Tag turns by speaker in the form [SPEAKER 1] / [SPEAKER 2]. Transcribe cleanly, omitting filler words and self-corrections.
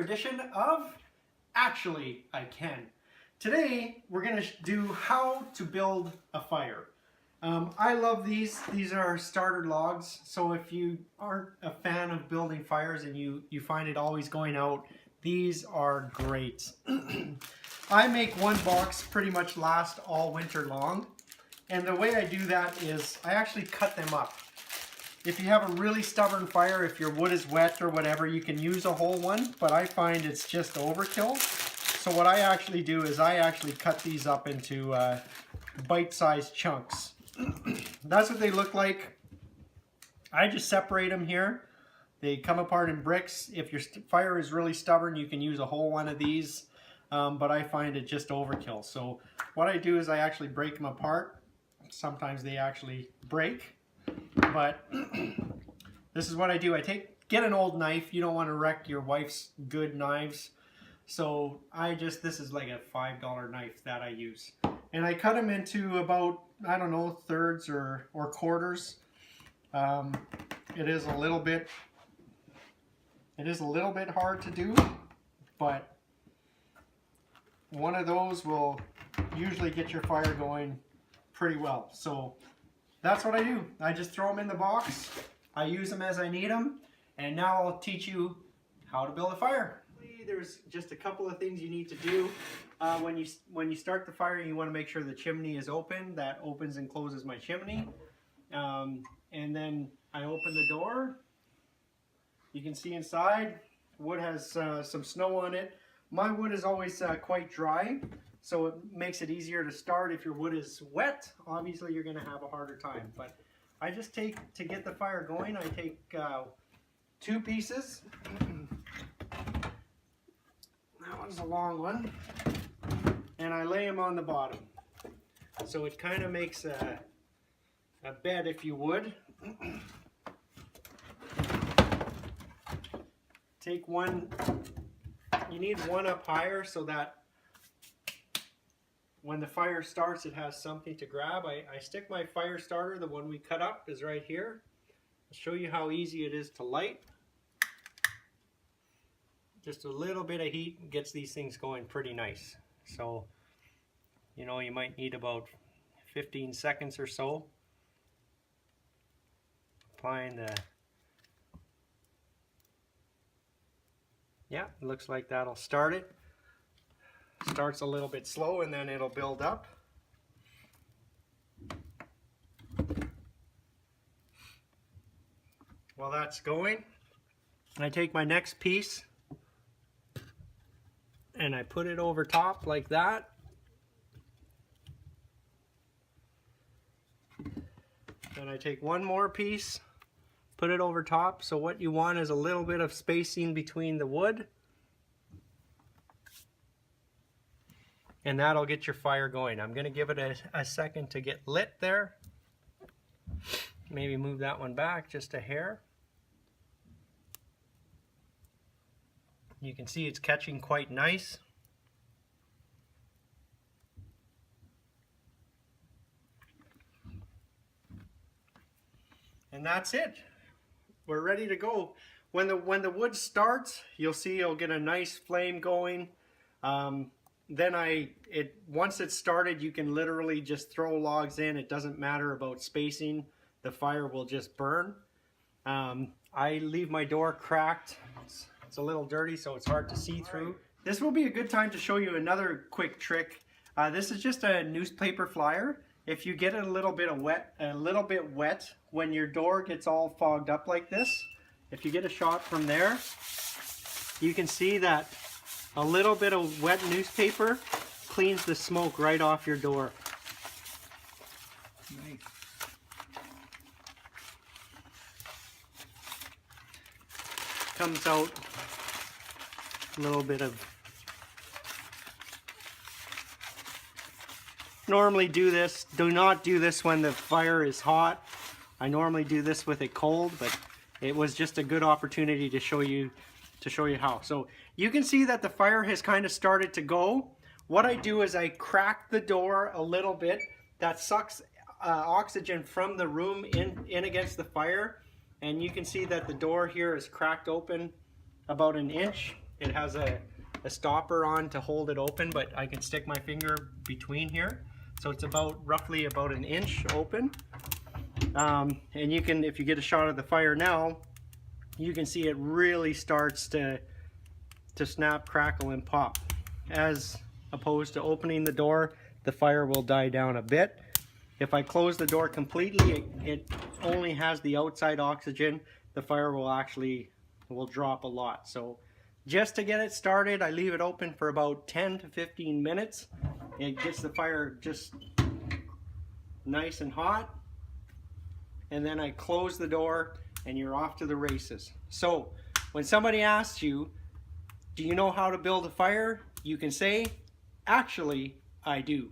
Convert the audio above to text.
[SPEAKER 1] edition of Actually I Can. Today we're going to do how to build a fire. I love these. These are starter logs, so if you aren't a fan of building fires and you find it always going out, these are great. I make one box pretty much last all winter long, and the way I do that is I actually cut them up. If you have a really stubborn fire, if your wood is wet or whatever, you can use a whole one, but I find it's just overkill. So what I actually do is I actually cut these up into bite-sized chunks. That's what they look like. I just separate them here. They come apart in bricks. If your fire is really stubborn, you can use a whole one of these, but I find it just overkill. So what I do is I actually break them apart. Sometimes they actually break. But this is what I do. Get an old knife. You don't want to wreck your wife's good knives. So this is like a $5 knife that I use. And I cut them into about, I don't know, thirds or quarters. It is a little bit hard to do, but one of those will usually get your fire going pretty well. So that's what I do. I just throw them in the box. I use them as I need them. And now I'll teach you how to build a fire. There's just a couple of things you need to do. When you start the fire, you want to make sure the chimney is open. That opens and closes my chimney. And then I open the door. You can see inside. Wood has some snow on it. My wood is always quite dry, so it makes it easier to start. If your wood is wet, obviously you're going to have a harder time. But I just to get the fire going, I take 2 pieces. That one's a long one. And I lay them on the bottom. So it kind of makes a bed, if you would. Take one. You need one up higher so that when the fire starts, it has something to grab. I stick my fire starter, the one we cut up, is right here. I'll show you how easy it is to light. Just a little bit of heat gets these things going pretty nice. So, you know, you might need about 15 seconds or so. Applying the... Yeah, it looks like that'll start it. Starts a little bit slow and then it'll build up. While that's going, I take my next piece and I put it over top like that. Then I take one more piece, put it over top. So what you want is a little bit of spacing between the wood. And that'll get your fire going. I'm going to give it a second to get lit there. Maybe move that one back just a hair. You can see it's catching quite nice. And that's it. We're ready to go. When the wood starts, you'll see you'll get a nice flame going. Then once it's started, you can literally just throw logs in. It doesn't matter about spacing. The fire will just burn. I leave my door cracked. It's a little dirty, so it's hard to see through. This will be a good time to show you another quick trick. This is just a newspaper flyer. If you get it a little bit wet when your door gets all fogged up like this, if you get a shot from there, you can see that a little bit of wet newspaper cleans the smoke right off your door. Nice. Comes out a little bit of... Normally do not do this when the fire is hot. I normally do this with it cold, but it was just a good opportunity to show you how. So you can see that the fire has kind of started to go. What I do is I crack the door a little bit. That sucks oxygen from the room in against the fire. And you can see that the door here is cracked open about an inch. It has a stopper on to hold it open, but I can stick my finger between here. So it's roughly about an inch open. And you can, if you get a shot of the fire now, you can see it really starts to snap, crackle, and pop. As opposed to opening the door, the fire will die down a bit. If I close the door completely, it only has the outside oxygen. The fire will drop a lot. So just to get it started, I leave it open for about 10 to 15 minutes. It gets the fire just nice and hot. And then I close the door and you're off to the races. So when somebody asks you, do you know how to build a fire? You can say, actually, I do.